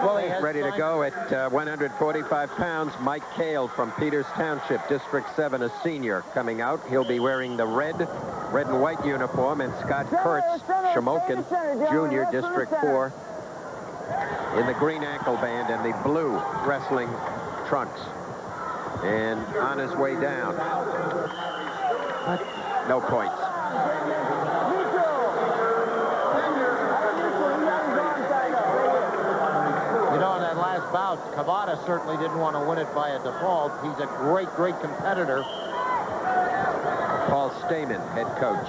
Well, he has ready to go at 145 pounds. Mike Hale from Peters Township, District 7, a senior, coming out. He'll be wearing the red and white uniform, and Scott Kurtz, Shamokin, Junior, District 4, in the green ankle band and the blue wrestling trunks. And on his way down. No points. You know, in that last bout, Cavada certainly didn't want to win it by a default. He's a great, great competitor. Paul Stamen, head coach.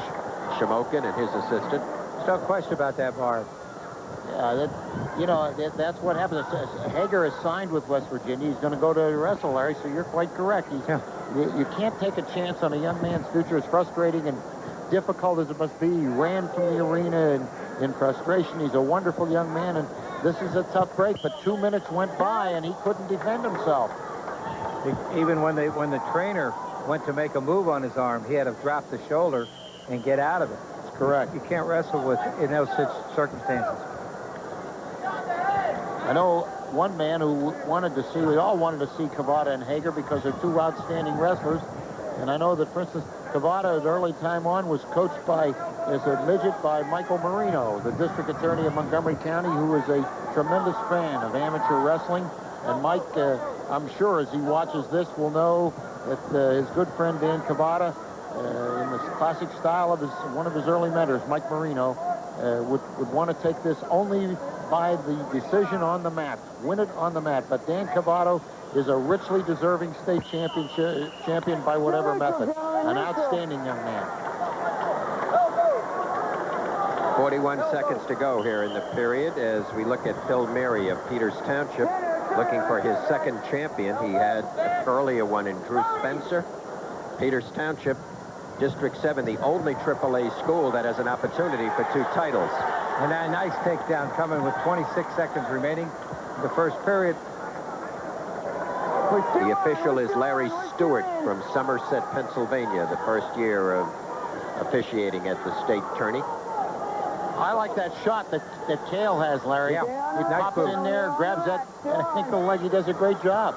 Shamokin and his assistant. No question about that, Barb. Yeah, that's what happens. Hager is signed with West Virginia. He's going to go to wrestle, Larry, so you're quite correct. You can't take a chance on a young man's future, as frustrating and difficult as it must be. He ran from the arena in frustration. He's a wonderful young man, and this is a tough break, but 2 minutes went by, and he couldn't defend himself. Even when the trainer went to make a move on his arm, he had to drop the shoulder and get out of it. That's correct. You can't wrestle in those circumstances. I know one man who we all wanted to see Cavada and Hager because they're two outstanding wrestlers. And I know that, for instance, Cavada, at early time on, was coached as a midget by Michael Marino, the district attorney of Montgomery County, who is a tremendous fan of amateur wrestling. And Mike, I'm sure, as he watches this, will know that his good friend Dan Cavada, in the classic style of one of his early mentors, Mike Marino, would want to take this only by the decision on the mat, win it on the mat. But Dan Cavado is a richly deserving state champion by whatever method. An outstanding young man. 41 seconds to go here in the period as we look at Phil Mary of Peters Township, looking for his second champion. He had an earlier one in Drew Spencer. Peters Township, District 7, the only AAA school that has an opportunity for 2 titles. And a nice takedown coming with 26 seconds remaining in the first period. The official is Larry Stewart from Somerset, Pennsylvania, the first year of officiating at the state tourney. I like that shot that Hale has, Larry. Yeah. He pops in there, grabs that ankle leg. He does a great job.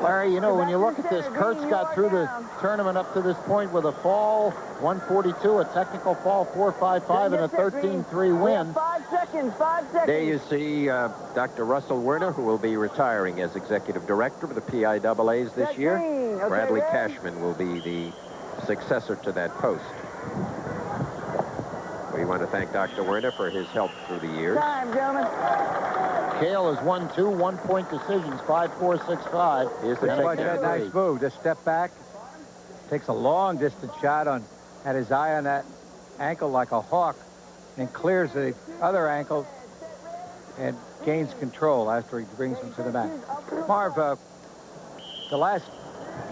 Larry, you know, when you look at this, Kurtz got through the tournament up to this point with a fall, 142, a technical fall, 4.55, and a 13-3 win. 5 seconds, 5 seconds. There you see Dr. Russell Werner, who will be retiring as executive director of the PIAAs this year. Okay, Bradley ready? Cashman will be the successor to that post. We want to thank Dr. Werner for his help through the years. Time, gentlemen. Hale has won 2 one-point decisions, 5-4, 6-5. Here's the Watch that nice move. Just step back. Takes a long distance shot had his eye on that ankle like a hawk, and clears the other ankle and gains control after he brings him to the mat. Marv, the last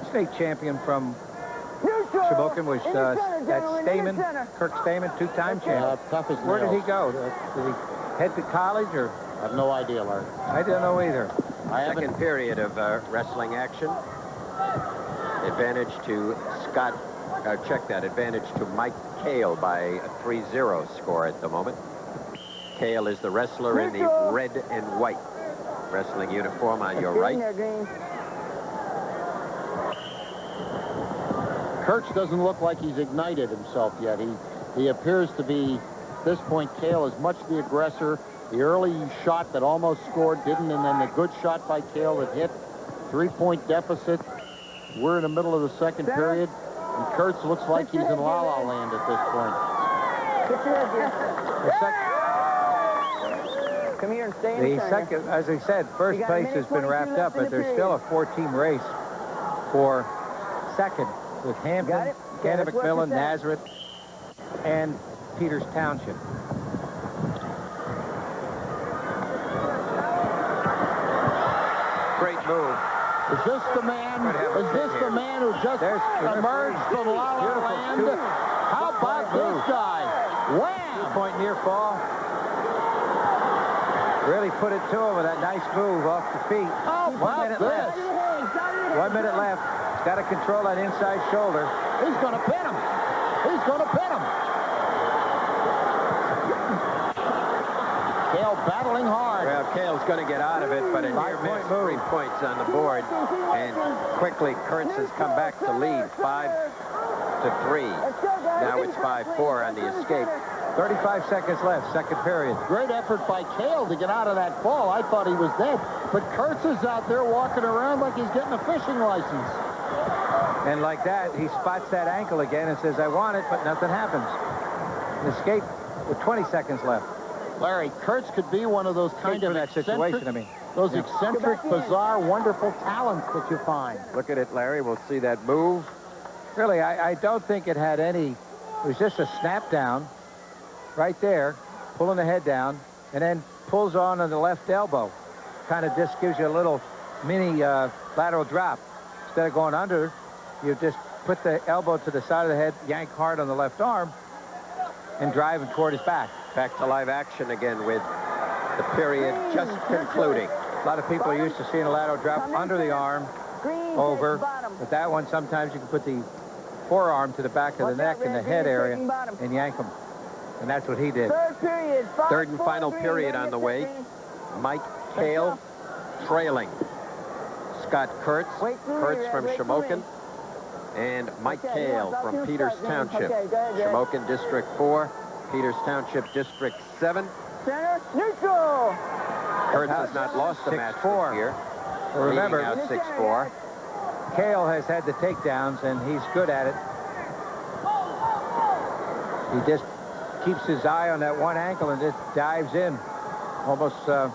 state champion from Shamokin was that Stamen, Kirk Stamen, 2-time champion. Tough as Where did he nails. go? Did he head to college or? I have no idea, Larry. I don't know either. Second period of wrestling action. Advantage to Scott. Check that. Advantage to Mike Hale by a 3-0 score at the moment. Hale is the wrestler in the red and white wrestling uniform on your right. Kurtz doesn't look like he's ignited himself yet. He appears to be, at this point, Hale is much the aggressor. The early shot that almost scored didn't, and then the good shot by Hale that hit. 3-point deficit. We're in the middle of the second period, and Kurtz looks like he's in la-la land at this point. Come here and stay in The second, as I said, first place has been wrapped up, but there's still a 4-team race for second with Hampton, Canada, McMillan, Nazareth, and Peters Township. Great move. Is this the man who just emerged from La La Land? How about this guy? Wham! 2-point near fall. Really put it to him with that nice move off the feet. Oh, 1 minute left. 1 minute left. He's got to control that inside shoulder. He's going to pin him. He's going to pin him. battling hard. Well, Hale's going to get out of it, but a near miss, 3 points on the board. And quickly, Kurtz has come back to lead 5-3. Now it's 5-4 on the escape. 35 seconds left, second period. Great effort by Hale to get out of that ball. I thought he was dead. But Kurtz is out there walking around like he's getting a fishing license. And like that, he spots that ankle again and says, I want it, but nothing happens. Escape with 20 seconds left. Larry, Kurtz could be one of those kind of that situation, I mean. Those eccentric, bizarre, wonderful talents that you find. Look at it, Larry. We'll see that move. Really, I don't think it had any. It was just a snap down right there, pulling the head down, and then pulls on the left elbow. Kind of just gives you a little mini lateral drop. Instead of going under, you just put the elbow to the side of the head, yank hard on the left arm, and drive him toward his back. Back to live action again with the period just concluding. A lot of people are used to seeing a lateral drop under the arm, over. But that one, sometimes you can put the forearm to the back of the neck and the head area and yank him. And that's what he did. Third and final period on the way. Mike Hale trailing Scott Kurtz. Kurtz from Shamokin. And Mike Hale from Peters Township. Shamokin District 4. Peters Township District 7. Center, neutral. Kurtz has not lost a match this year. Well, remember, out 6-4. Hale has had the takedowns, and he's good at it. He just keeps his eye on that one ankle and just dives in. Almost, but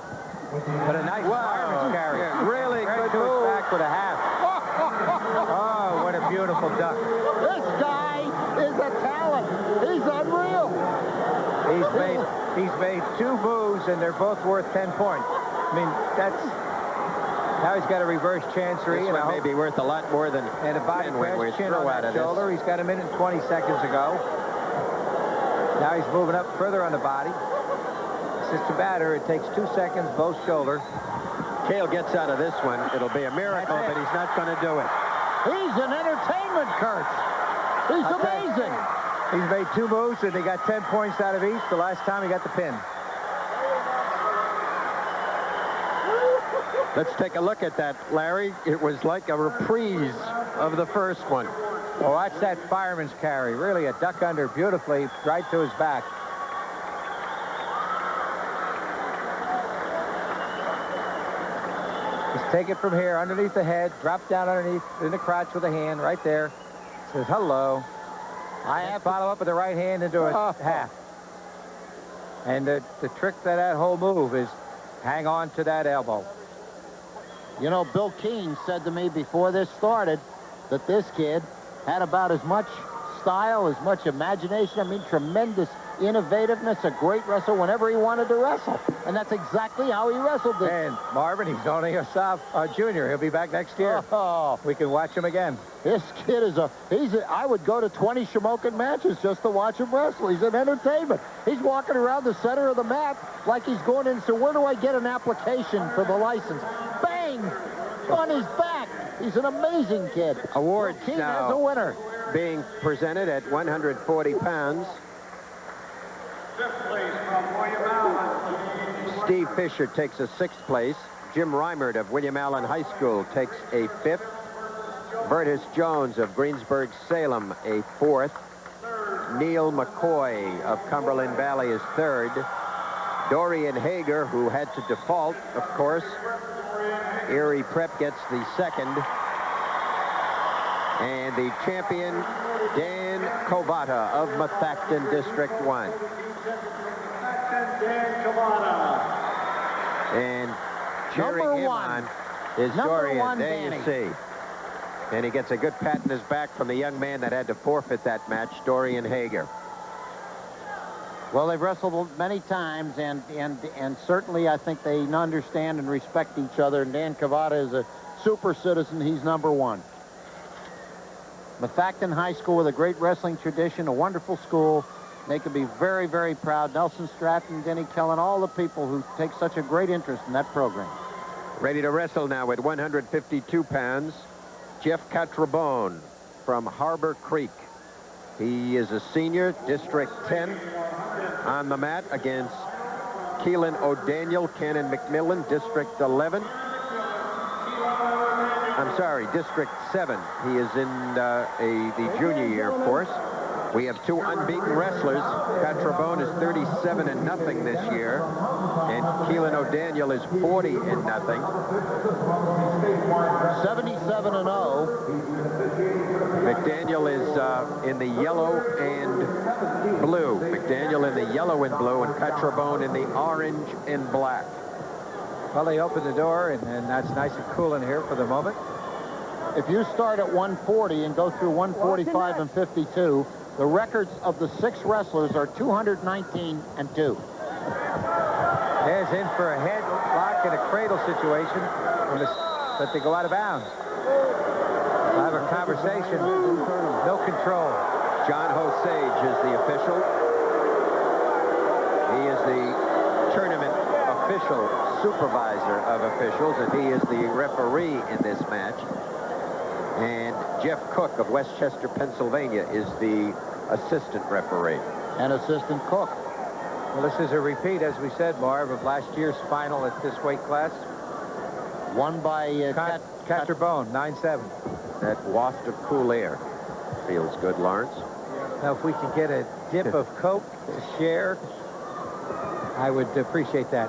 a nice fireman's carry. Yeah, really right good to his move. back with a half. Oh, what a beautiful duck. This guy is a talent. He's unreal. He's made 2 moves, and they're both worth 10 points. I mean, that's... Now he's got a reverse chancery. This one may be worth a lot more than and a body 10 when we press, chin throw on out that of this. shoulder. He's got a minute and 20 seconds to go. Now he's moving up further on the body. Assist to batter. It takes 2 seconds, both shoulders. Hale gets out of this one. It'll be a miracle, but he's not going to do it. He's an entertainment, Kurtz. He's amazing. He's made 2 moves, and they got 10 points out of each. The last time he got the pin. Let's take a look at that, Larry. It was like a reprise of the first one. Well, watch that fireman's carry. Really a duck under beautifully right to his back. Just take it from here, underneath the head, drop down underneath, in the crotch with a hand, right there. Says, hello. I have to follow up with the right hand into a half. And the trick to that whole move is hang on to that elbow. You know, Bill Keane said to me before this started that this kid had about as much style, as much imagination. I mean, tremendous innovativeness, a great wrestler whenever he wanted to wrestle. And that's exactly how he wrestled this. And Marvin, he's only a junior. He'll be back next year. Oh, We can watch him again. this kid is I would go to 20 Shamokin matches just to watch him wrestle. He's an entertainment. He's walking around the center of the mat like he's going in, so where do I get an application for the license? Bang! On his back. He's an amazing kid. Awards Keane now has a winner. being presented at 140 pounds. Steve Fisher takes a 6th place. Jim Reimert of William Allen High School takes a 5th. Vertus Jones of Greensburg-Salem a 4th. Neil McCoy of Cumberland Valley is 3rd. Dorian Hager, who had to default, of course. Erie Prep gets the 2nd. And the champion, Dan Kovata of Methacton District 1. And cheering Number him 1. on is Number Dorian. 1, There Danny. you see. And he gets a good pat in his back from the young man that had to forfeit that match, Dorian Hager. Well, they've wrestled many times, and certainly I think they understand and respect each other. And Dan Cavada is a super citizen. He's number 1. Methacton High School with a great wrestling tradition, a wonderful school. They can be very, very proud. Nelson Stratton, Denny Kellen, all the people who take such a great interest in that program. Ready to wrestle now at 152 pounds. Jeff Catrabone from Harbor Creek. He is a senior, District 10, on the mat against Keelan O'Daniel, Canon McMillan, District 11. I'm sorry, District 7. He is in the junior year, of course. We have two unbeaten wrestlers. Catrabone is 37-0 this year, and Keelan O'Daniel is 40-0. 77-0. McDaniel is in the yellow and blue. McDaniel in the yellow and blue, and Catrabone in the orange and black. Well, they opened the door, and that's nice and cool in here for the moment. If you start at 140 and go through 145 and 52, the records of the 6 wrestlers are 219-2. There's in for a headlock and a cradle situation, but they go out of bounds. They'll have a conversation. No control. John Hosage is the official. He is the tournament official supervisor of officials, and he is the referee in this match. And Jeff Cook of Westchester, Pennsylvania, is the assistant referee. And assistant cook. Well, this is a repeat, as we said, Marv, of last year's final at this weight class. Won by Catrabone, 9-7. That waft of cool air feels good, Lawrence. Now, if we could get a dip of Coke to share, I would appreciate that.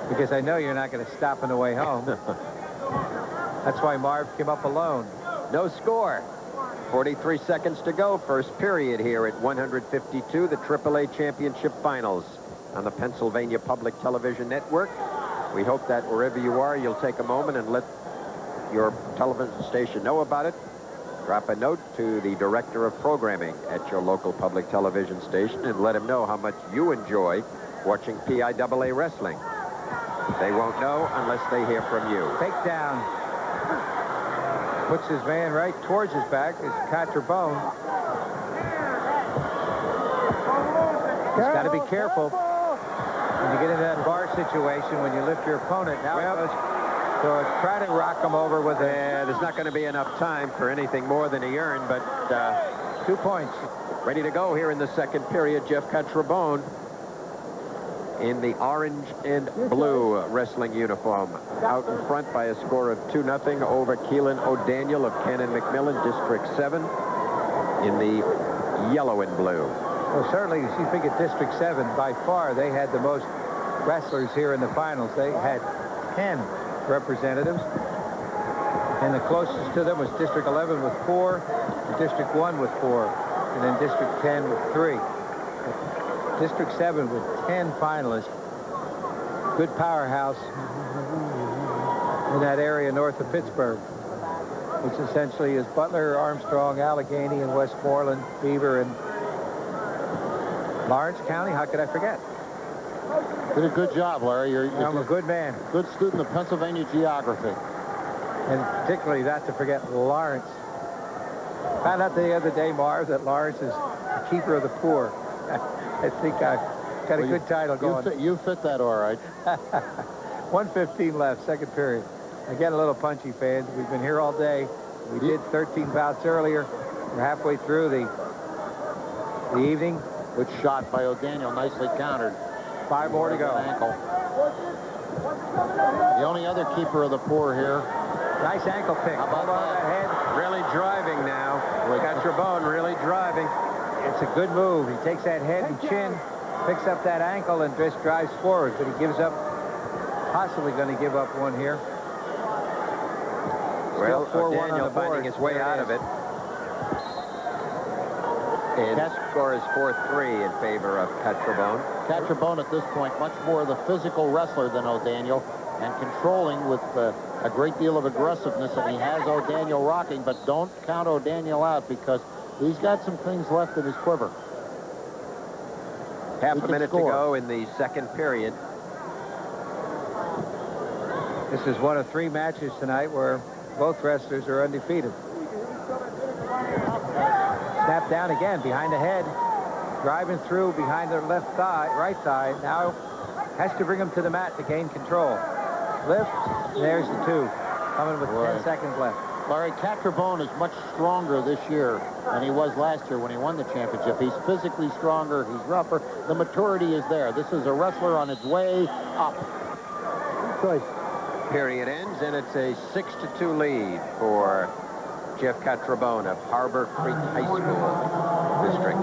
Because I know you're not going to stop on the way home. That's why Marv came up alone. No score. 43 seconds to go. First period here at 152, the AAA Championship Finals on the Pennsylvania Public Television Network. We hope that wherever you are, you'll take a moment and let your television station know about it. Drop a note to the director of programming at your local public television station and let him know how much you enjoy watching PIAA wrestling. They won't know unless they hear from you. Takedown. Puts his man right towards his back. Is Catrabone. He's got to be careful when you get into that bar situation, when you lift your opponent. Now so try to rock him over with a... Yeah, there's not going to be enough time for anything more than a urn, but 2 points. Ready to go here in the second period. Jeff Catrabone in the orange and blue wrestling uniform. Out in front by a score of 2-0 over Keelan O'Daniel of Canon McMillan, District 7, in the yellow and blue. Well, certainly, if you think at District 7, by far, they had the most wrestlers here in the finals. They had 10 representatives. And the closest to them was District 11 with 4, and District 1 with 4, and then District 10 with 3. District 7 with 10 finalists. Good powerhouse in that area north of Pittsburgh, which essentially is Butler, Armstrong, Allegheny, and Westmoreland, Beaver, and Lawrence County. How could I forget? Did a good job, Larry. I'm a good man. Good student of Pennsylvania geography. And particularly not to forget Lawrence. Found out the other day, Marv, that Lawrence is the keeper of the poor. I think I've got a good title going. You fit that all right. 1:15 left, second period. Again, a little punchy, fans. We've been here all day. We did 13 bouts earlier. We're halfway through the evening. Good shot by O'Daniel, nicely countered. 5 more to go. Ankle. The only other keeper of the poor here. Nice ankle pick. How about that head? Really driving now. Catrabone really driving. It's a good move. He takes that head and chin, picks up that ankle, and just drives forward. But he gives up, possibly going to give up one here. Well, Still 4-1 O'Daniel finding his way out of it. And that score is 4-3 in favor of Catrabone. Catrabone at this point, much more the physical wrestler than O'Daniel, and controlling with a great deal of aggressiveness. And he has O'Daniel rocking, but don't count O'Daniel out because he's got some things left in his quiver. Half a minute to go in the second period. This is one of 3 matches tonight where both wrestlers are undefeated. Snap down again behind the head. Driving through behind their left thigh, right thigh. Now has to bring him to the mat to gain control. Lift. There's the 2. Coming with 10 seconds left. Larry, Catrabone is much stronger this year than he was last year when he won the championship. He's physically stronger. He's rougher. The maturity is there. This is a wrestler on his way up. Choice. Period ends, and it's a 6-2 lead for Jeff Catrabone of Harbor Creek High School, District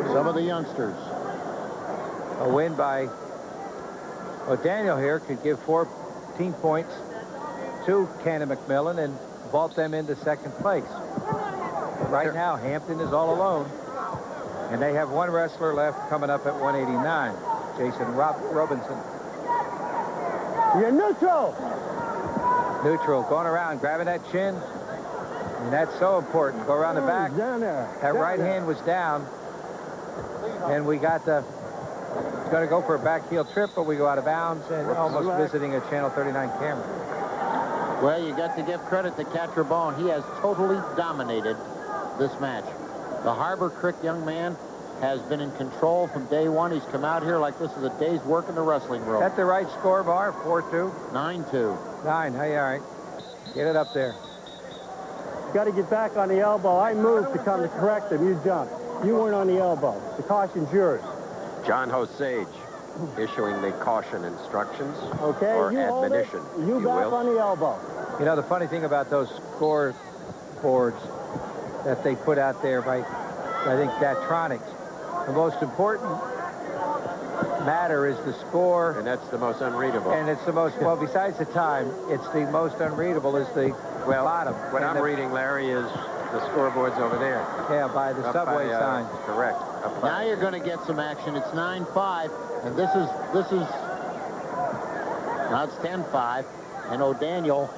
10. Some of the youngsters. A win by Daniel here could give 14 points to Cannon McMillan and vault them into second place. But right now, Hampton is all alone, and they have one wrestler left coming up at 189, Jason Robinson. You're neutral. Neutral, going around, grabbing that chin, and that's so important. Go around the back. Down there. That right hand was down, and we got the... It's going to go for a back heel trip, but we go out of bounds and almost visiting a Channel 39 camera. Well, you got to give credit to Catrabone. He has totally dominated this match. The Harbor Creek young man has been in control from day one. He's come out here like this is a day's work in the wrestling room. Is that the right score, Bar? 4-2? 9-2. 9. Hey, all right. Get it up there. Got to get back on the elbow. I moved to come to correct him. You jumped. You weren't on the elbow. The caution's yours. John Hosage issuing the caution instructions, Okay, or you admonition, hold it. You back will. on the elbow. You know, the funny thing about those score boards that they put out there by, I think, Datronics, the most important matter is the score. And that's the most unreadable. And it's the most, well, besides the time, it's the most unreadable is the bottom. What And I'm reading, Larry, is the scoreboards over there. Yeah, by the Up subway by, sign. Correct. Up by- Now you're going to get some action. It's 9-5, and this is now it's 10-5, and O'Daniel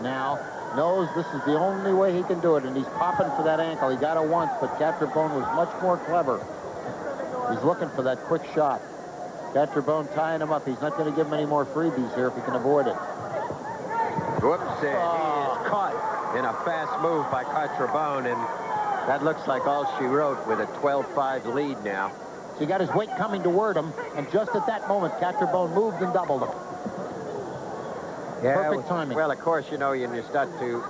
now knows this is the only way he can do it, and he's popping for that ankle. He got it once, but Catrabone was much more clever. He's looking for that quick shot. Catrabone tying him up. He's not going to give him any more freebies here if he can avoid it. Whoops, he is caught in a fast move by Catrabone, and that looks like all she wrote with a 12-5 lead now. So he got his weight coming toward him, and just at that moment, Catrabone moved and doubled him. Yeah, Perfect timing. Well, of course, you know, when you start to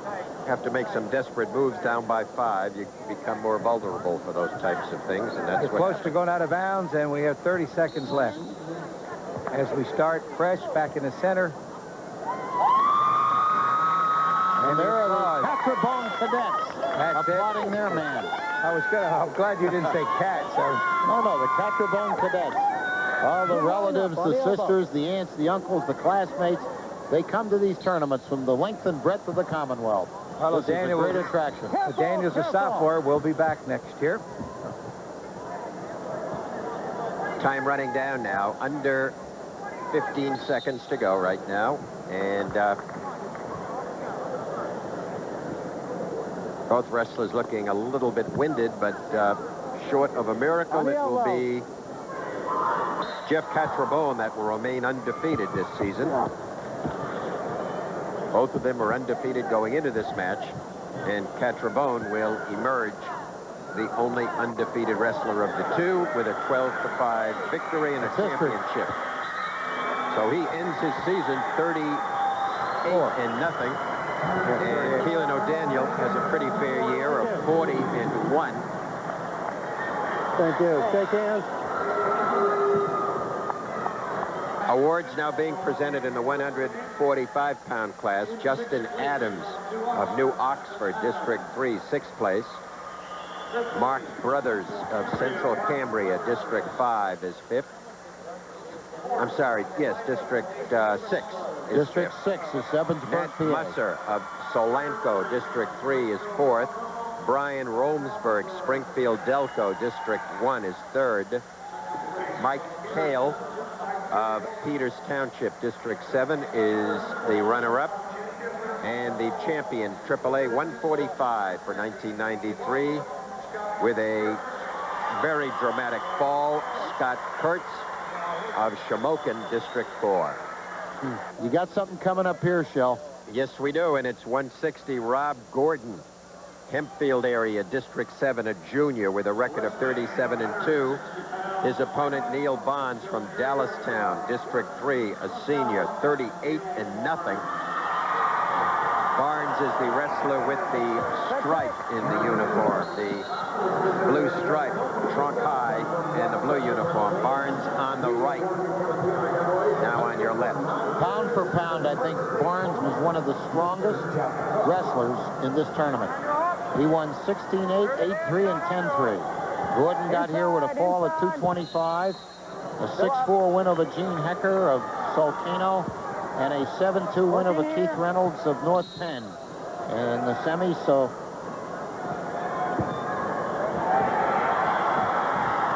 have to make some desperate moves down by 5, you become more vulnerable for those types of things, and that's We're what close to going out of bounds, and we have 30 seconds left. As we start fresh back in the center. And there are the applause. Catrabone cadets That's it. applauding their man. I'm glad you didn't say cat, so. No, the Catrabone cadets. All the relatives, the sisters, the aunts, the uncles, the classmates, they come to these tournaments from the length and breadth of the Commonwealth. Hello, This is a Daniel. great attraction. Daniel's a sophomore. We'll be back next year. time running down now. Under 15 seconds to go right now. And both wrestlers looking a little bit winded, but short of a miracle, it will be Jeff Catrabone that will remain undefeated this season. Both of them are undefeated going into this match, and Catrabone will emerge the only undefeated wrestler of the two with a 12-5 victory and a championship. So he ends his season 38-0. And Keelan O'Daniel has a pretty fair year of 40-1. Thank you. Shake hands. Awards now being presented in the 145-pound class. Justin Adams of New Oxford, District 3, 6th place. Mark Brothers of Central Cambria, District 5, is 5th. I'm sorry, yes, District 6 is District 5th. 6 is Evansburg, Nat PA. Musser of Solanco, District 3, is 4th. Brian Romsberg, Springfield Delco, District 1, is 3rd. Mike Hale of Peters Township, District 7, is the runner-up. And the champion, AAA 145 for 1993, with a very dramatic fall, Scott Kurtz of Shamokin, District 4. You got something coming up here, Shell. Yes, we do, and it's 160, Rob Gordon Hempfield area, District 7, a junior with a record of 37-2. His opponent, Neil Bonds from Dallastown, District 3, a senior, 38-0. Barnes is the wrestler with the stripe in the uniform, the blue stripe, trunk high, and the blue uniform. Barnes on the right. Now on your left. Pound for pound, I think Barnes was one of the strongest wrestlers in this tournament. He won 16-8, 8-3, and 10-3. Gordon got here with a fall at 225, a 6-4 win over Gene Hecker of Solcino, and a 7-2 win over Keith Reynolds of North Penn in the semis. So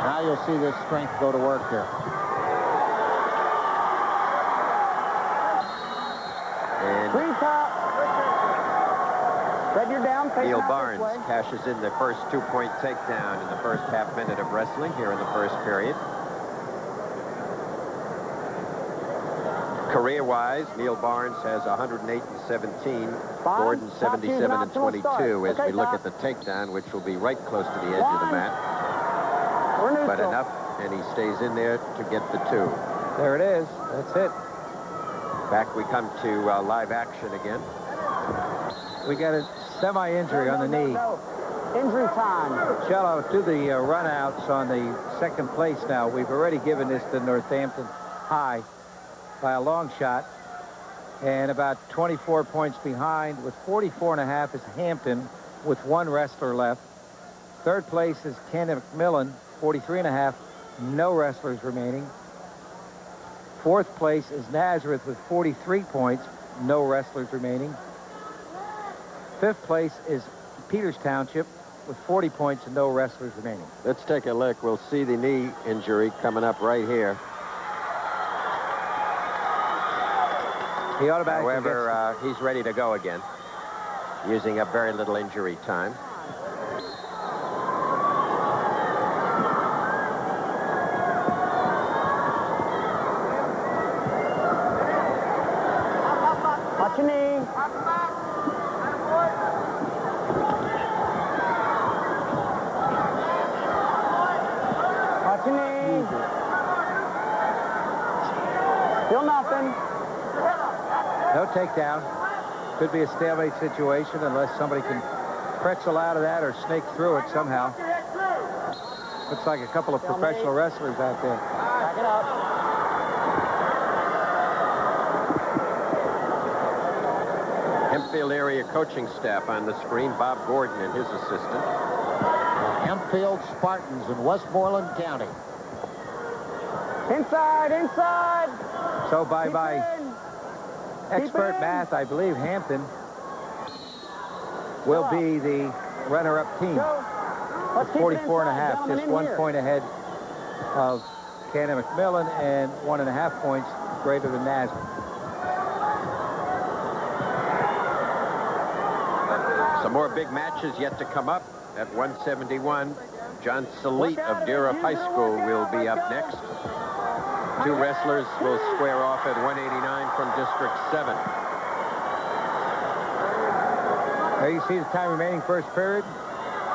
now you'll see this strength go to work here. Neil Barnes cashes in the first 2-point takedown in the first half minute of wrestling here in the first period. Career-wise, Neil Barnes has 108 and 17, Gordon 77 and 22 as we look at the takedown, which will be right close to the edge of the mat. But enough, and he stays in there to get the 2. There it is. That's it. Back we come to live action again. We got a semi-injury on the knee. Injury time. Cello, do the run-outs on the second place now. We've already given this to Northampton High by a long shot. And about 24 points behind with 44.5 is Hampton with 1 wrestler left. Third place is Ken McMillan, 43.5, no wrestlers remaining. Fourth place is Nazareth with 43 points, no wrestlers remaining. Fifth place is Peters Township with 40 points and no wrestlers remaining. Let's take a look. We'll see the knee injury coming up right here. He automatically However, he's ready to go again, using up very little injury time. Watch your knee. Watch your knee. Still nothing. No takedown. Could be a stalemate situation unless somebody can pretzel out of that or snake through it somehow. Looks like a couple of professional wrestlers out there. Back it up. Hempfield area coaching staff on the screen. Bob Gordon and his assistant. The Hempfield Spartans in Westmoreland County. Inside, inside. So bye-bye. Expert math, I believe Hampton will be the runner-up team with 44.5, just 1 point ahead of Cannon McMillan and 1.5 points greater than Nazareth. Some more big matches yet to come up at 171. John Salite of Durham High School will be up next. 2 wrestlers will square off at 189 from District 7. There you see the time remaining first period.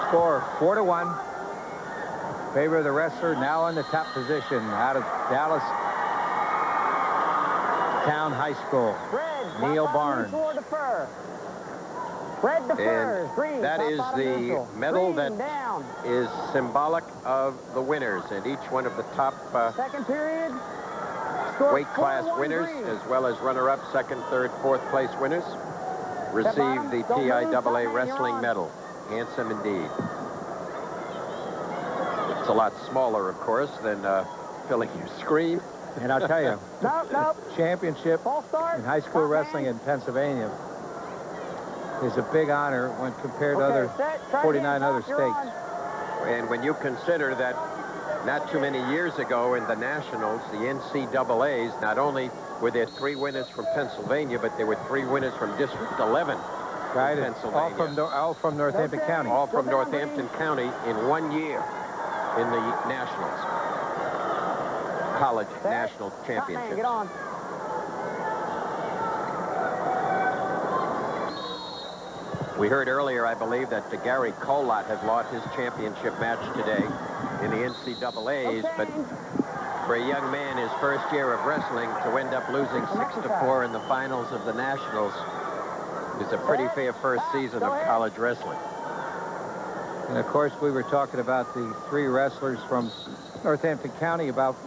Score 4-1. Favor of the wrestler now in the top position out of Dallas Town High School. Neil Barnes. And that is the medal that is symbolic of the winners, and each one of the top Second period. weight class winners, as well as runner-up, second, third, fourth place winners, receive the PIAA wrestling medal. Handsome indeed. It's a lot smaller, of course, than filling your screen. And I'll tell you, Nope. championship in high school wrestling in Pennsylvania is a big honor when compared to other 49 other states. And when you consider that not too many years ago in the Nationals, the NCAAs, not only were there 3 winners from Pennsylvania, but there were 3 winners from District 11 Right, in Pennsylvania. all from Northampton County. All from Northampton County in 1 year in the Nationals. College National Championships. Get on. We heard earlier, I believe, that Gary Colott has lost his championship match today in the NCAAs, but for a young man, his first year of wrestling, to end up losing 6-4 in the finals of the Nationals is a pretty fair first season of college wrestling. And of course, we were talking about the 3 wrestlers from Northampton County about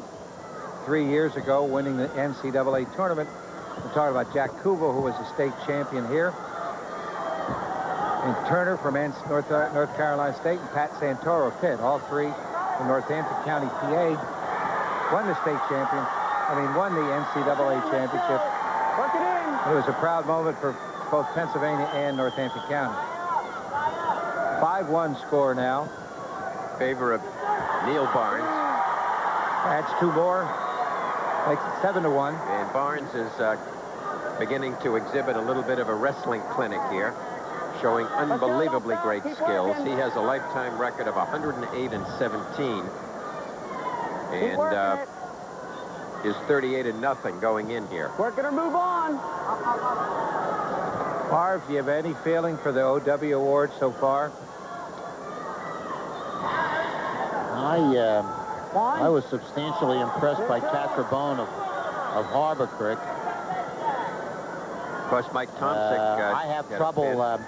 3 years ago winning the NCAA tournament. We're talking about Jack Kubo, who was a state champion here, and Turner from North Carolina State, and Pat Santoro Kid, all 3 from Northampton County, PA, won the state champion. Won the NCAA championship. Work it in. It was a proud moment for both Pennsylvania and Northampton County. 5-1 score now. Favor of Neil Barnes. Adds 2 more. Makes it 7-1. And Barnes is beginning to exhibit a little bit of a wrestling clinic here, showing unbelievably great skills. He has a lifetime record of 108-17. And is 38-0 going in here. Work it or move on. Marv, do you have any feeling for the OW award so far? I was substantially impressed by Catrabone of Harbor Creek. Of course, Mike Tomczyk. I have trouble,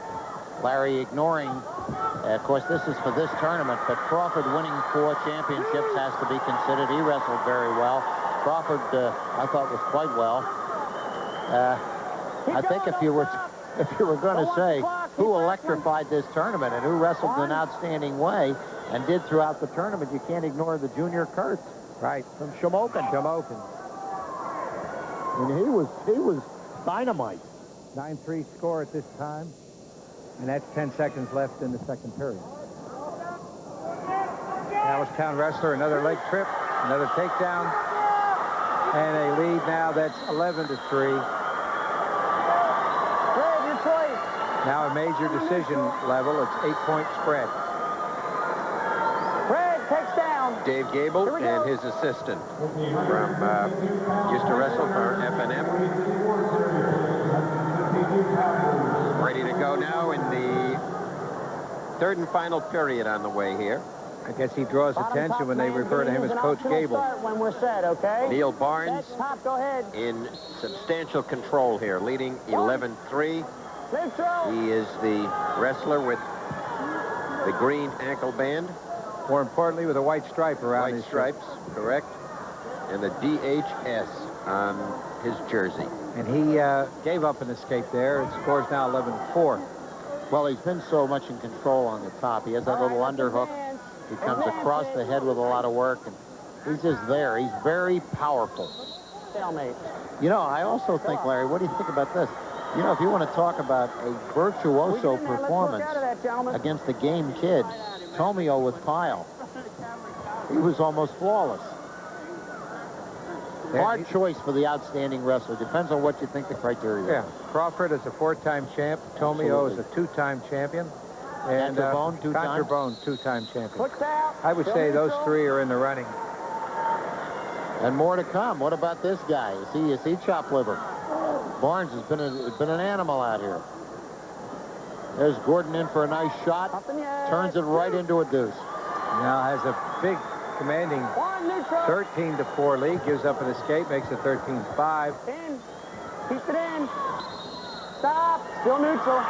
Larry, ignoring. Of course, this is for this tournament, but Crawford winning 4 championships has to be considered. He wrestled very well. Crawford, I thought, was quite well. I think if you were going to say who electrified this tournament and who wrestled in an outstanding way and did throughout the tournament, you can't ignore the junior Kurtz, right, from Shamokin. And he was dynamite. 9-3 score at this time, and that's 10 seconds left in the second period. Allenstown wrestler, another leg trip, another takedown, and a lead now that's 11-3. Now a major decision level. It's 8-point spread. Fred takes down. Dave Gable and his assistant from used to wrestle for FNM. Ready to go now in the 3rd and final period on the way here. I guess he draws attention when they refer to him as Coach Gable. When we're set, okay? Neil Barnes Go ahead. in substantial control here, leading 11-3. Neutral. He is the wrestler with the green ankle band. More importantly, with a white stripe around White his stripes, correct. And the DHS on his jersey. And he gave up an escape there. It scores now 11-4. Well, he's been so much in control on the top. He has that little underhook. He comes across the head with a lot of work, and he's just there. He's very powerful. Stalemate. You know, I also think, Larry, what do you think about this? You know, if you want to talk about a virtuoso performance against the game kid, Tomio with Pyle, he was almost flawless. Hard choice for the outstanding wrestler. Depends on what you think the criteria is. Yeah, Crawford is a 4-time champ. Tomio is a 2-time champion. And Catrabone, 2 times. Catrabone, 2-time champion. Looks out. I would say those 3 are in the running. And more to come. What about this guy? Is he chopped liver? Barnes has been an animal out here. There's Gordon in for a nice shot. Turns it right into a deuce. Now has a big commanding 13-4 lead. Gives up an escape. Makes it 13-5. In. Keeps it in. Stop. Still neutral.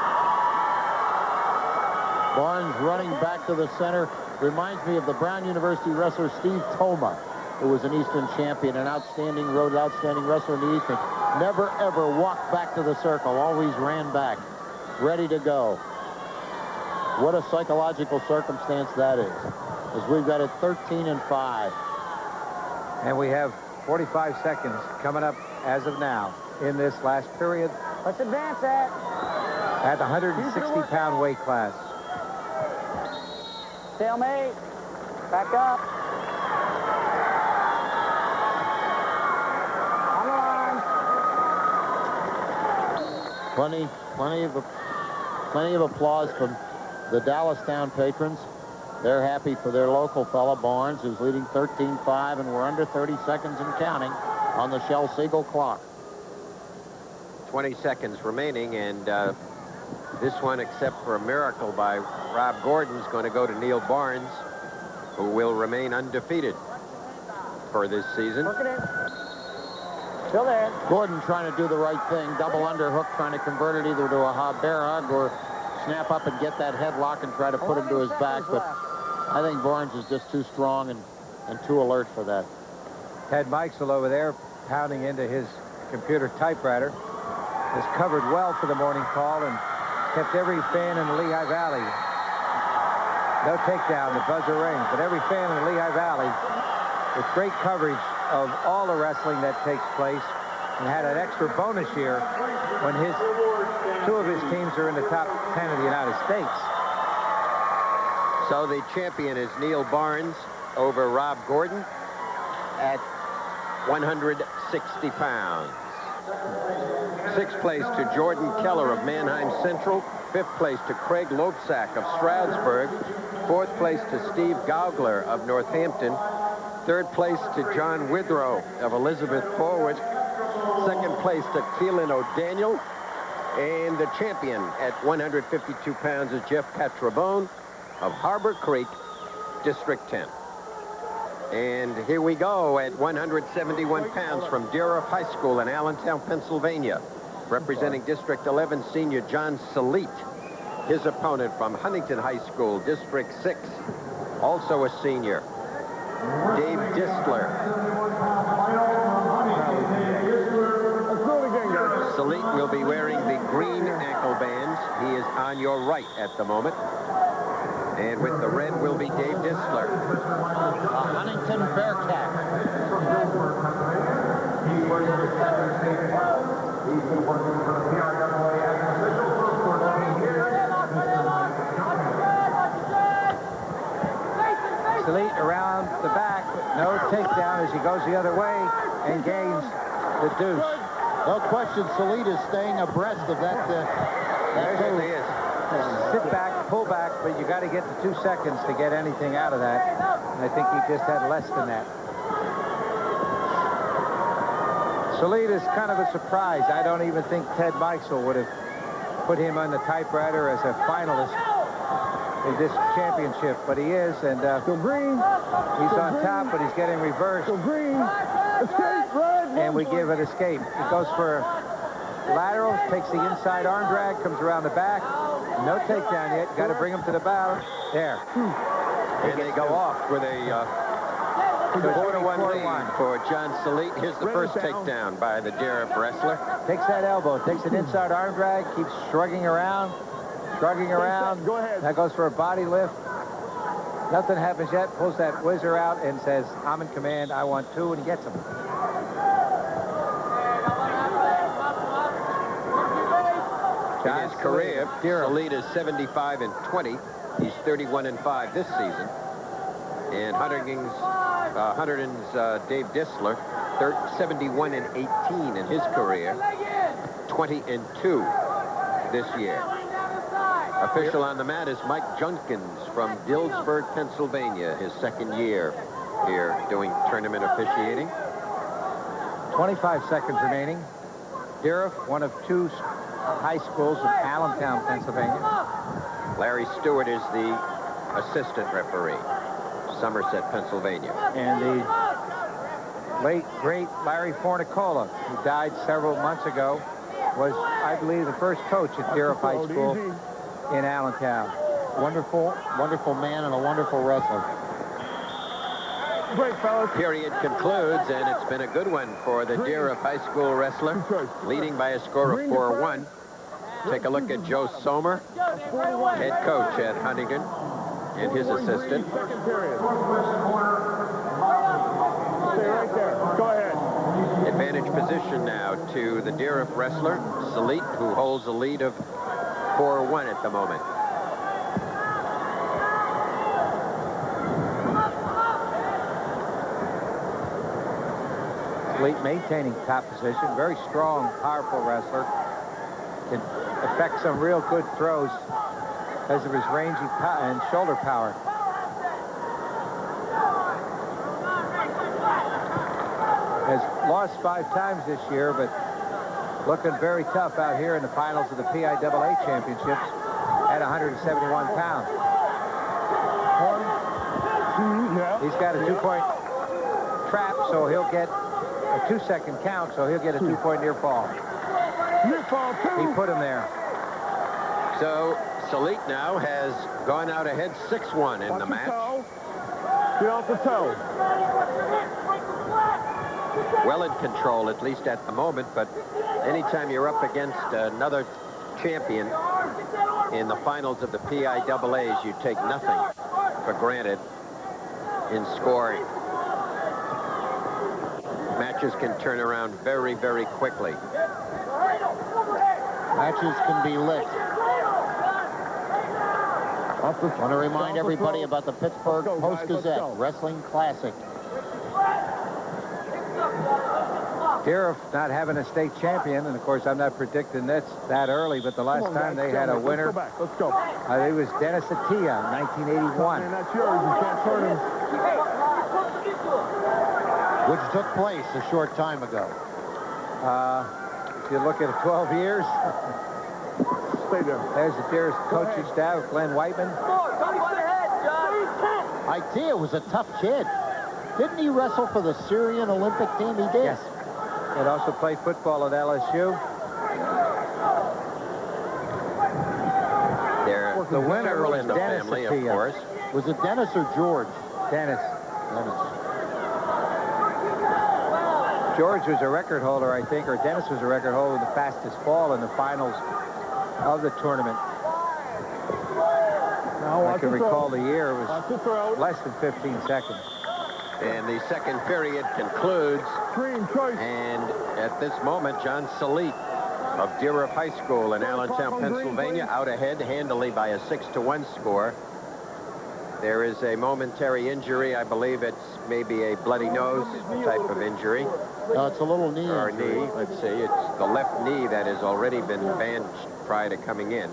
Barnes running back to the center. Reminds me of the Brown University wrestler Steve Toma, who was an Eastern champion, an outstanding wrestler in the Eastern. Never, ever walked back to the circle. Always ran back. Ready to go. What a psychological circumstance that is. As we've got it 13-5. And we have 45 seconds coming up as of now in this last period. Let's advance that. At the 160-pound weight class. Stalemate. Back up. On the line. Plenty of applause from the Dallastown patrons. They're happy for their local fella, Barnes, who's leading 13-5, and we're under 30 seconds and counting on the Shell Siegel clock. 20 seconds remaining, and This one, except for a miracle by Rob Gordon, is going to go to Neil Barnes, who will remain undefeated for this season. Hook it in. Still there. Gordon trying to do the right thing. Double underhook, trying to convert it either to a bear hug or snap up and get that headlock and try to put him to his back. But I think Barnes is just too strong and too alert for that. Ted Meixel over there pounding into his computer typewriter. Has covered well for the morning call and kept every fan in the Lehigh Valley. No takedown, the buzzer rings, but every fan in the Lehigh Valley with great coverage of all the wrestling that takes place, and had an extra bonus year when two of his teams are in the top 10 of the United States. So the champion is Neil Barnes over Rob Gordon at 160 pounds. Sixth place to Jordan Keller of Mannheim Central. Fifth place to Craig Loebsack of Stroudsburg. Fourth place to Steve Gaugler of Northampton. Third place to John Withrow of Elizabeth Forward. Second place to Keelan O'Daniel. And the champion at 152 pounds is Jeff Catrabone of Harbor Creek, District 10. And here we go at 171 pounds from Deerhoff High School in Allentown, Pennsylvania. Representing District 11 senior John Salit. His opponent from Huntington High School, District 6, also a senior, Dave Distler. Salit will be wearing the green ankle bands. He is on your right at the moment. And with the red will be Dave Distler. Huntington Bearcat. Salit around the back, no takedown as he goes the other way and gains the deuce. No question, Salit is staying abreast of that. He certainly is. Sit back, pull back, but you got to get to 2 seconds to get anything out of that. And I think he just had less than that. Salit is kind of a surprise. I don't even think Ted Meixel would have put him on the typewriter as a finalist in this championship, but he is, and he's on top, but he's getting reversed. And we give it escape. He goes for lateral, takes the inside arm drag, comes around the back. No takedown yet. Got to bring him to the bow. There. And they go off with a 4-1 lead for John Salit. Here's the first takedown by the Deerhoff wrestler. Takes that elbow, takes an inside arm drag, keeps shrugging around. Go ahead. That goes for a body lift. Nothing happens yet. Pulls that whizzer out and says, I'm in command. I want 2, and he gets him. In his career, Salit is 75-20. He's 31-5 this season. And Huntington's Dave Distler, 71-18 in his career. 20-2 this year. Official on the mat is Mike Junkins from Dillsburg, Pennsylvania, his second year here doing tournament officiating. 25 seconds remaining. Deerhoff, one of 2 high schools in Allentown, Pennsylvania. Larry Stewart is the assistant referee, Somerset, Pennsylvania. And the late, great Larry Fornicola, who died several months ago, was, I believe, the first coach at Deerhoff High School in Allentown. Wonderful, wonderful man and a wonderful wrestler. Great, fellas. Period concludes, and it's been a good one for the Deerhoff High School wrestler, leading by a score of 4-1. Take a look at Joe Somer, head coach at Huntington, and his assistant. Stay right there. Go ahead. Advantage position now to the Deerhoff wrestler, Salit, who holds a lead of 4-1 at the moment. Salit maintaining top position. Very strong, powerful wrestler. Can effect some real good throws because of his rangy and shoulder power. Has lost 5 times this year, but looking very tough out here in the finals of the PIAA championships at 171 pounds. 1, 2, yeah. He's got a 2-point trap, so he'll get a 2-second count, so he'll get a 2-point near fall. Near fall, 2. He put him there. So Salit now has gone out ahead 6-1 in the match. Get off the toe. Well in control, at least at the moment, but anytime you're up against another champion in the finals of the PIAAs, you take nothing for granted in scoring. Matches can turn around very, very quickly. Matches can be lit. I want to remind everybody about the Pittsburgh Post-Gazette Wrestling Classic. Deer not having a state champion, and of course I'm not predicting that's that early, but the last time they had a winner, Let's go. it was Dennis Attia in 1981. And that's yours. You can't turn him. Which took place a short time ago. If you look at 12 years, Stay there. there's the Deer's coaching staff, Glenn Whiteman. Itea was a tough kid. Didn't he wrestle for the Syrian Olympic team? He did. Yes. He'd also played football at LSU. They're The winner several was in the Dennis family, of Attia. course. Was it Dennis or George? Dennis. Dennis. George was a record holder, I think, or Dennis was a record holder, the fastest fall in the finals of the tournament. Now, I can recall the year. It Watch the was throw. less than 15 seconds. And the second period concludes. Dream choice. And at this moment, John Salit of Deer High School in Allentown, Pennsylvania, out ahead handily by a 6-1 score. There is a momentary injury. I believe it's maybe a bloody nose type of injury. No, it's a little knee Or injury. knee. Let's see. It's the left knee that has already been bandaged prior to coming in.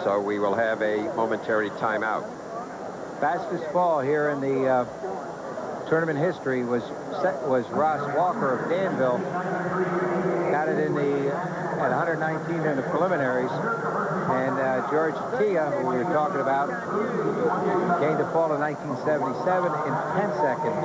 So we will have a momentary timeout. Fastest fall here in the tournament history was Ross Walker of Danville. Got it in at 119 in the preliminaries. And George Tia, who we were talking about, gained a fall in 1977 in 10 seconds.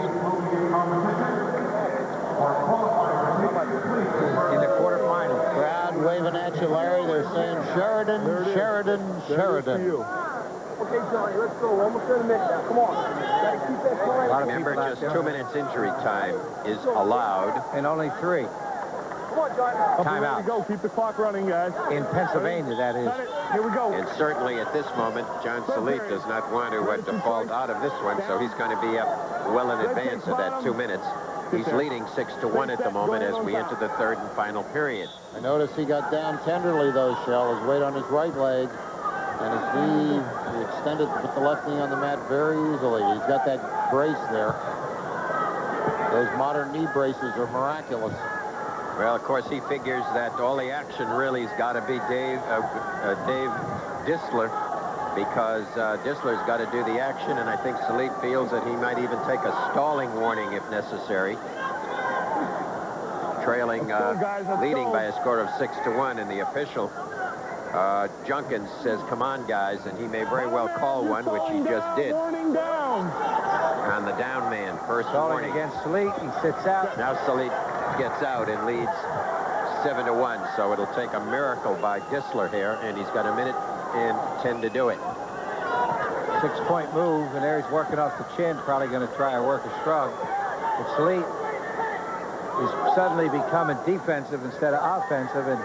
In the quarterfinals. Crowd waving at you, Larry. They're saying Sheridan, Sheridan, Sheridan. Okay, Johnny, let's go. We're almost in a minute now. Come on. Gotta keep that flying. Remember, just 2 minutes injury time is allowed. And only 3. Come on, Johnny. Timeout. Go. Keep the clock running, guys. In Pennsylvania, that is. Cut it. Here we go. And certainly at this moment, John Salit does not want to default out of this one, so he's going to be up well in advance of that 2 minutes. He's leading 6-1 at the moment as we enter the third and final period. I noticed he got down tenderly, though, Shell. His weight on his right leg. And his knee, he extended with the left knee on the mat very easily. He's got that brace there. Those modern knee braces are miraculous. Well, of course, he figures that all the action really has got to be Dave Disler, because Disler's got to do the action, and I think Salit feels that he might even take a stalling warning if necessary. Trailing, leading by a score of 6-1, and the official, Junkins, says, "Come on, guys," and he may very well call one, which he just did. On the down man, first warning. Against Salit, he sits out. Now Salit gets out and leads 7-1, so it'll take a miracle by Disler here, and he's got a minute and 10 to do it. 6-point move, and there he's working off the chin, probably going to try a work a shrug. But Salit is suddenly becoming defensive instead of offensive, and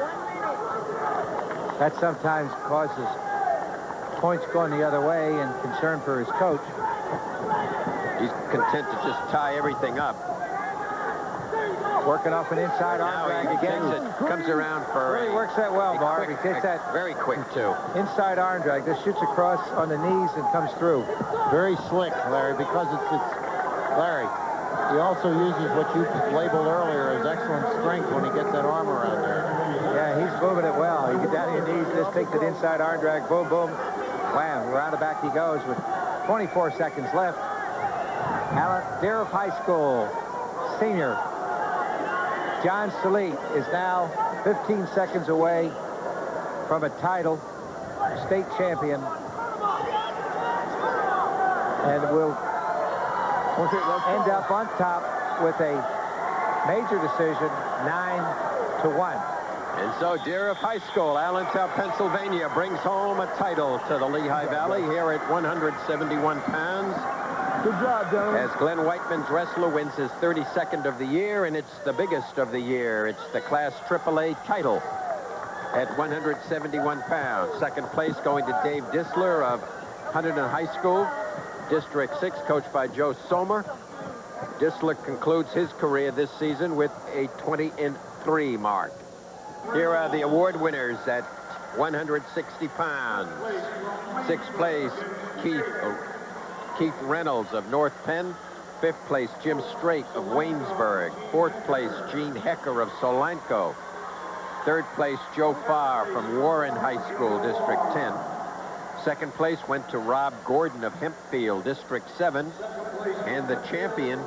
that sometimes causes points going the other way and concern for his coach. He's content to just tie everything up. Working off an inside arm Now drag he again. gets it, comes around for Really a works that well, Barb. He takes that very quick, too. inside arm drag. This shoots across on the knees and comes through. Very slick, Larry, because it's Larry. He also uses what you labeled earlier as excellent strength when he gets that arm around there. Yeah, he's moving it well. You get down to your knees, just take that inside arm drag, boom, boom, wham, around the back he goes with 24 seconds left. Deer High School senior John Salit is now 15 seconds away from a title, state champion, and will end up on top with a major decision, 9-1. And so Deer High School, Allentown, Pennsylvania, brings home a title to the Lehigh Valley here at 171 pounds. Good job, gentlemen. As Glenn Whiteman's wrestler wins his 32nd of the year, and it's the biggest of the year. It's the Class AAA title at 171 pounds. Second place going to Dave Disler of Hunterdon High School, District 6, coached by Joe Somer. Disler concludes his career this season with a 20-3 mark. Here are the award winners at 160 pounds. Sixth place, Keith Reynolds of North Penn. Fifth place, Jim Straight of Waynesburg. Fourth place, Gene Hecker of Solanco. Third place, Joe Farr from Warren High School, District 10. Second place went to Rob Gordon of Hempfield, District 7. And the champion,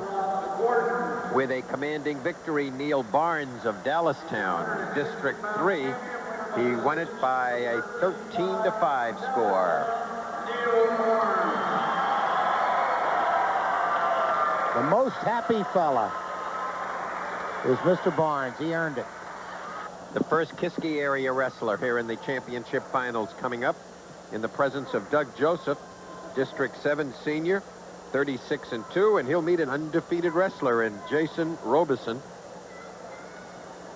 with a commanding victory, Neil Barnes of Dallastown, District 3. He won it by a 13-5 score. The most happy fella is Mr. Barnes. He earned it. The first Kiski area wrestler here in the championship finals coming up in the presence of Doug Joseph, District 7 senior, 36-2, and he'll meet an undefeated wrestler in Jason Robeson,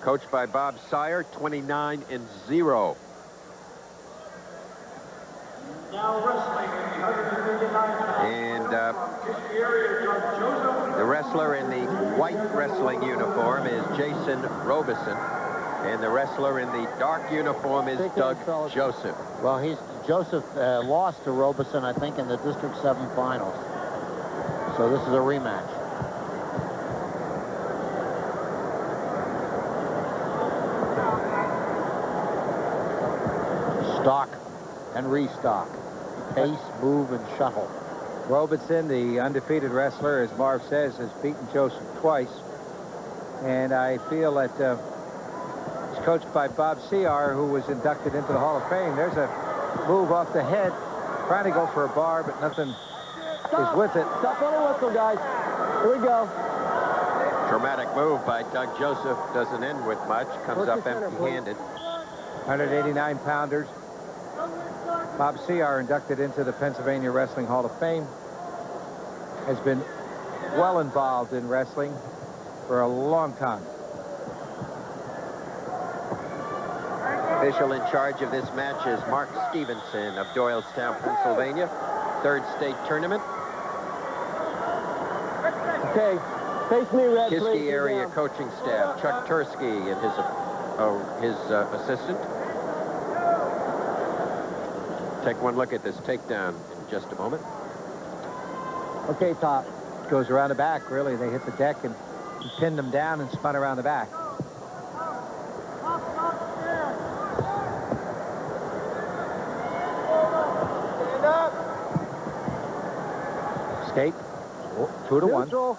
coached by Bob Sire, 29-0. Now wrestling in the 159 And the wrestler in the white wrestling uniform is Jason Robeson, and the wrestler in the dark uniform is Doug Joseph. Well, Joseph lost to Robeson, I think, in the District 7 finals. So this is a rematch. Stock and restock. Pace, move, and shuttle. Robeson, the undefeated wrestler, as Marv says, has beaten Joseph twice. And I feel that he's coached by Bob Ciar, who was inducted into the Hall of Fame. There's a move off the head, trying to go for a bar, but nothing is with it. Stop on the whistle, guys. Here we go. Dramatic move by Doug Joseph. Doesn't end with much. Comes up empty-handed. 189-pounders. Bob Ciar, inducted into the Pennsylvania Wrestling Hall of Fame, has been well involved in wrestling for a long time. Official in charge of this match is Mark Stevenson of Doylestown, Pennsylvania. Third state tournament. Okay, face me, Red, please. Kiski area coaching staff, Chuck Tursky and his assistant. Take one look at this takedown in just a moment. Okay, Top. Goes around the back, really. They hit the deck and pinned them down and spun around the back. Stand up. Escape. 2-1.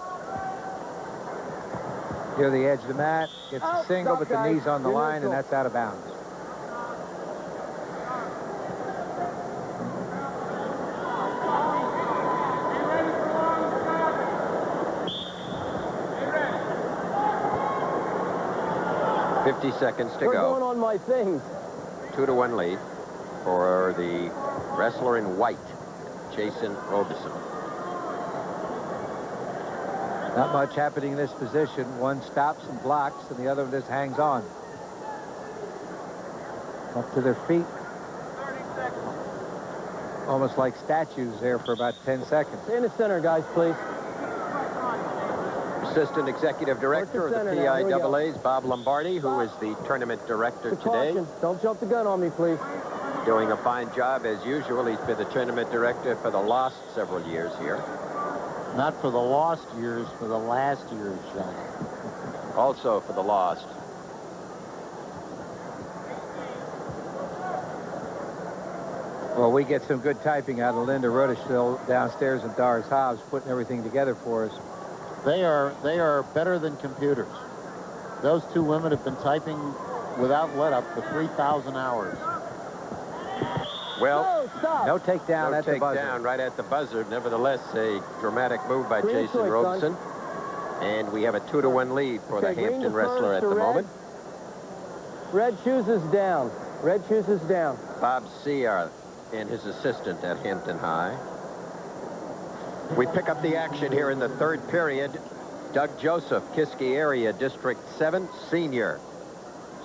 Here the edge of the mat. Gets a single, but the knee's on the line, and that's out of bounds. $50 seconds to We're go. going on my things. 2-1 lead for the wrestler in white, Jason Robeson. Not much happening in this position. One stops and blocks, and the other one just hangs on. Up to their feet. 30 seconds. Almost like statues there for about 10 seconds. Stay in the center, guys, please. Assistant Executive Director of the PIAA is Bob Lombardi, who is the tournament director today. Caution. Don't jump the gun on me, please. Doing a fine job as usual. He's been the tournament director for the last several years here. Not for the lost years, for the last years, John. Also for the lost. Well, we get some good typing out of Linda Rudishville downstairs in Doris Hobbs, putting everything together for us. They are better than computers. Those two women have been typing without let up for 3,000 hours. Well, No takedown no at the buzzer. takedown right at the buzzer. Nevertheless, a dramatic move by Green Jason choice, Robeson. And we have a 2-1 lead for the Okay, green Hampton to wrestler first at to the red. moment. Red shoes is down. Red shoes is down. Bob Sear and his assistant at Hampton High. We pick up the action here in the third period. Doug Joseph, Kiski area, District 7, senior.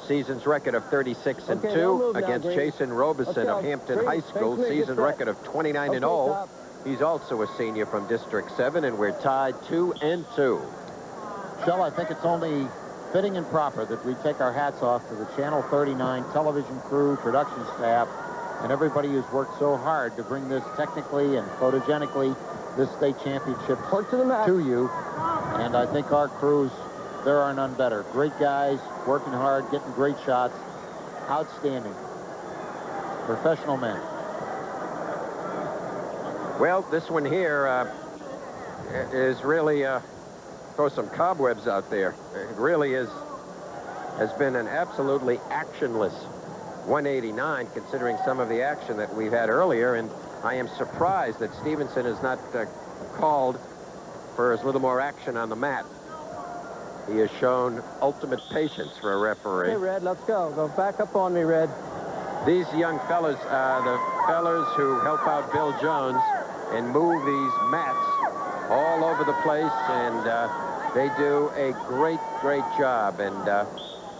Season's record of 36-2 Okay, don't move now, against Green. Jason Robeson Let's of go. Hampton Green, High face School. me, get Season set. record of 29-0. top. He's also a senior from District 7, and we're tied 2-2. Shell, I think it's only fitting and proper that we take our hats off to the Channel 39 television crew, production staff, and everybody who's worked so hard to bring this technically and photogenically, this state championship Work to the mat. to you. And I think our crews, there are none better. Great guys, working hard, getting great shots. Outstanding. Professional men. Well, this one here is really throw some cobwebs out there. It really has been an absolutely actionless 189, considering some of the action that we've had earlier. And I am surprised that Stevenson is not called for as little more action on the mat. He has shown ultimate patience for a referee. Okay, Red, let's go. Go back up on me, Red. These young fellas, the fellas who help out Bill Jones and move these mats all over the place, and they do a great job. And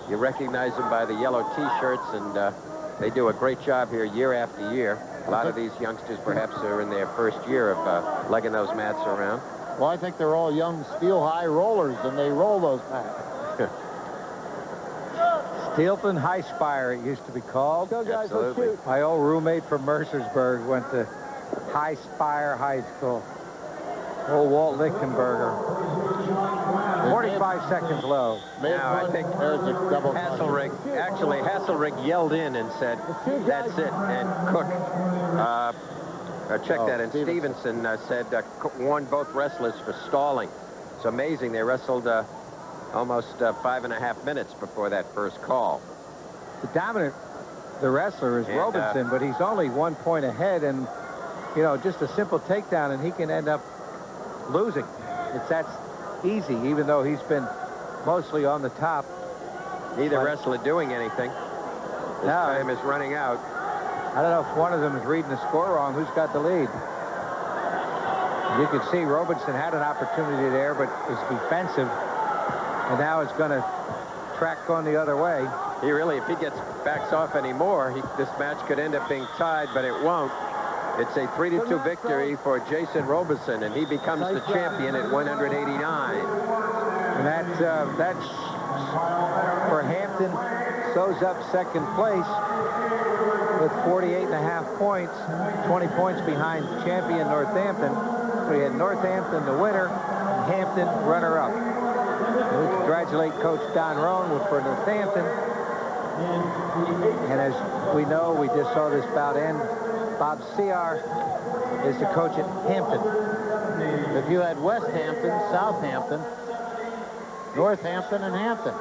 you recognize them by the yellow T-shirts, and they do a great job here year after year. A lot of these youngsters perhaps are in their first year of lugging those mats around. Well, I think they're all young steel high rollers, and they roll those mats. Steelton High Spire, it used to be called. Go, guys, Absolutely. let's shoot. My old roommate from Mercersburg went to High Spire High School. Old Walt Lichtenberger. 45 seconds low. Now, I think there's a double Hasselrig, actually, Hasselrig yelled in and said, that's it, and Cook checked that, and Stevenson said, warned both wrestlers for stalling. It's amazing. They wrestled almost 5.5 minutes before that first call. The dominant, the wrestler is And, Robeson, but he's only 1 point ahead, and, you know, just a simple takedown, and he can end up losing. It's that easy, even though he's been mostly on the top. Neither wrestler doing anything. This time is running out. I don't know if one of them is reading the score wrong. Who's got the lead? You could see Robeson had an opportunity there, but is defensive, and now is going to track on the other way. He really, if he backs off anymore, this match could end up being tied, but it won't. It's a 3-2 victory for Jason Robeson, and he becomes the champion at 189. And that's for Hampton, sews up second place with 48.5 points, 20 points behind champion Northampton. We had Northampton the winner, and Hampton runner-up. We congratulate Coach Don Rohn for Northampton. And as we know, we just saw this bout end. Bob Sear is the coach at Hampton. If you had West Hampton, Southampton, Northampton, and Hampton.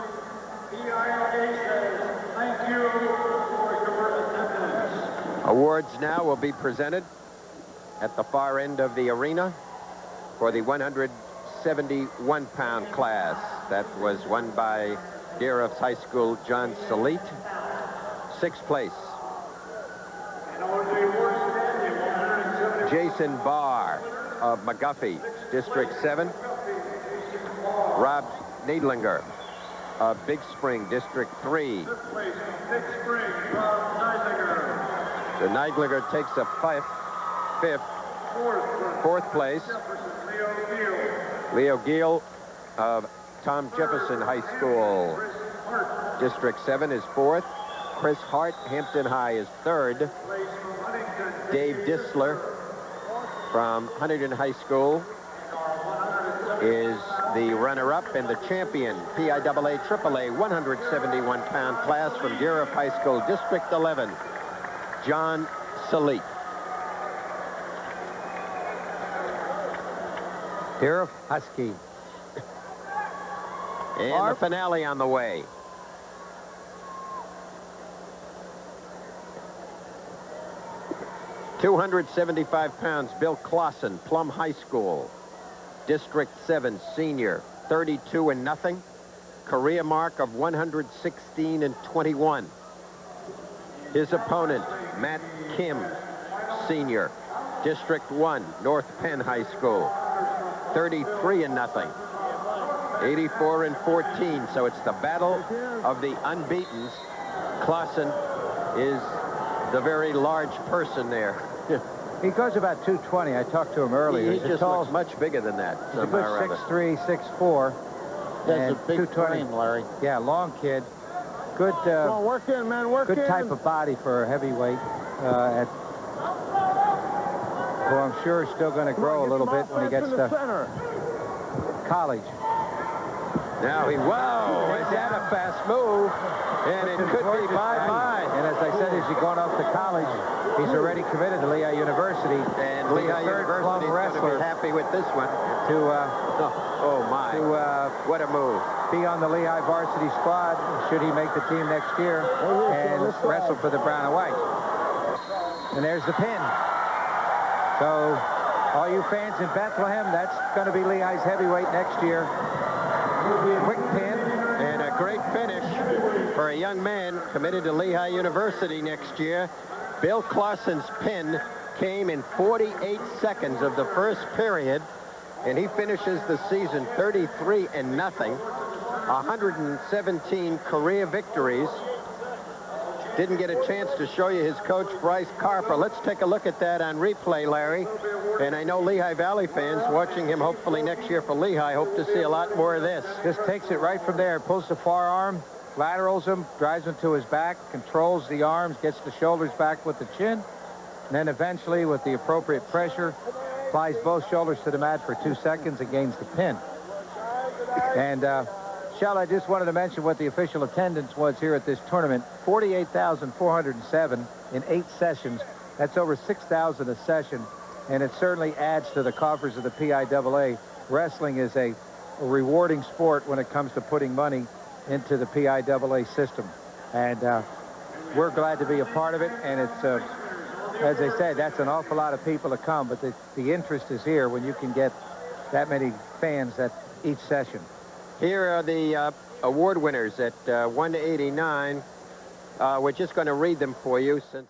PIAA says thank you for your attendance. Awards now will be presented at the far end of the arena for the 171-pound class. That was won by Deerhoof High School John Salit. 6th place. Jason Barr of McGuffey, District 7. Rob Needlinger of Big Spring, District 3. Big Spring, Rob Neidlinger. So Neidlinger takes a fourth place. Leo Giel of Tom Jefferson High School, District 7 is 4th. Chris Hart, Hampton High, is 3rd. Dave Disler from Huntington High School is the runner-up, and the champion, PIAA AAA 171-pound class from Deerhoof High School, District 11, John Salit. Deerhoof Husky. And the finale on the way. £275, Bill Clawson, Plum High School, District 7 senior, 32-0. Career mark of 116-21. His opponent, Matt Kim, senior, District 1, North Penn High School, 33-0. 84-14, so it's the battle of the unbeatens. Clawson is the very large person there. He goes about 220. I talked to him earlier. He just looks much bigger than that. He's a good 6'3", 6'4". That's a big frame, Larry. Yeah, long kid. Good, Come on, work in, man, work in. good type of body for a heavyweight. Who I'm sure is still going to grow a little bit when he gets to college. Now whoa, is that a fast move? And it could be bye-bye. And as I said, as he's going off to college, he's already committed to Lehigh University. And Lehigh University is going to be happy with this one. Oh my, what a move. Be on the Lehigh varsity squad should he make the team next year and wrestle for the brown and white. And there's the pin. So all you fans in Bethlehem, that's going to be Lehigh's heavyweight next year. Quick pin. And a great finish for a young man committed to Lehigh University next year. Bill Clawson's pin came in 48 seconds of the first period, and he finishes the season 33-0, 117 career victories. Didn't get a chance to show you his coach, Bryce Carper. Let's take a look at that on replay, Larry. And I know Lehigh Valley fans watching him hopefully next year for Lehigh hope to see a lot more of this. Just takes it right from there, pulls the forearm, laterals him, drives him to his back, controls the arms, gets the shoulders back with the chin, and then eventually, with the appropriate pressure, applies both shoulders to the mat for 2 seconds and gains the pin. And Shell, I just wanted to mention what the official attendance was here at this tournament. 48,407 in 8 sessions. That's over 6,000 a session, and it certainly adds to the coffers of the PIAA. Wrestling is a rewarding sport when it comes to putting money into the PIAA system. And we're glad to be a part of it, and it's, as I said, that's an awful lot of people to come, but the interest is here when you can get that many fans at each session. Here are the award winners at 189. We're just going to read them for you since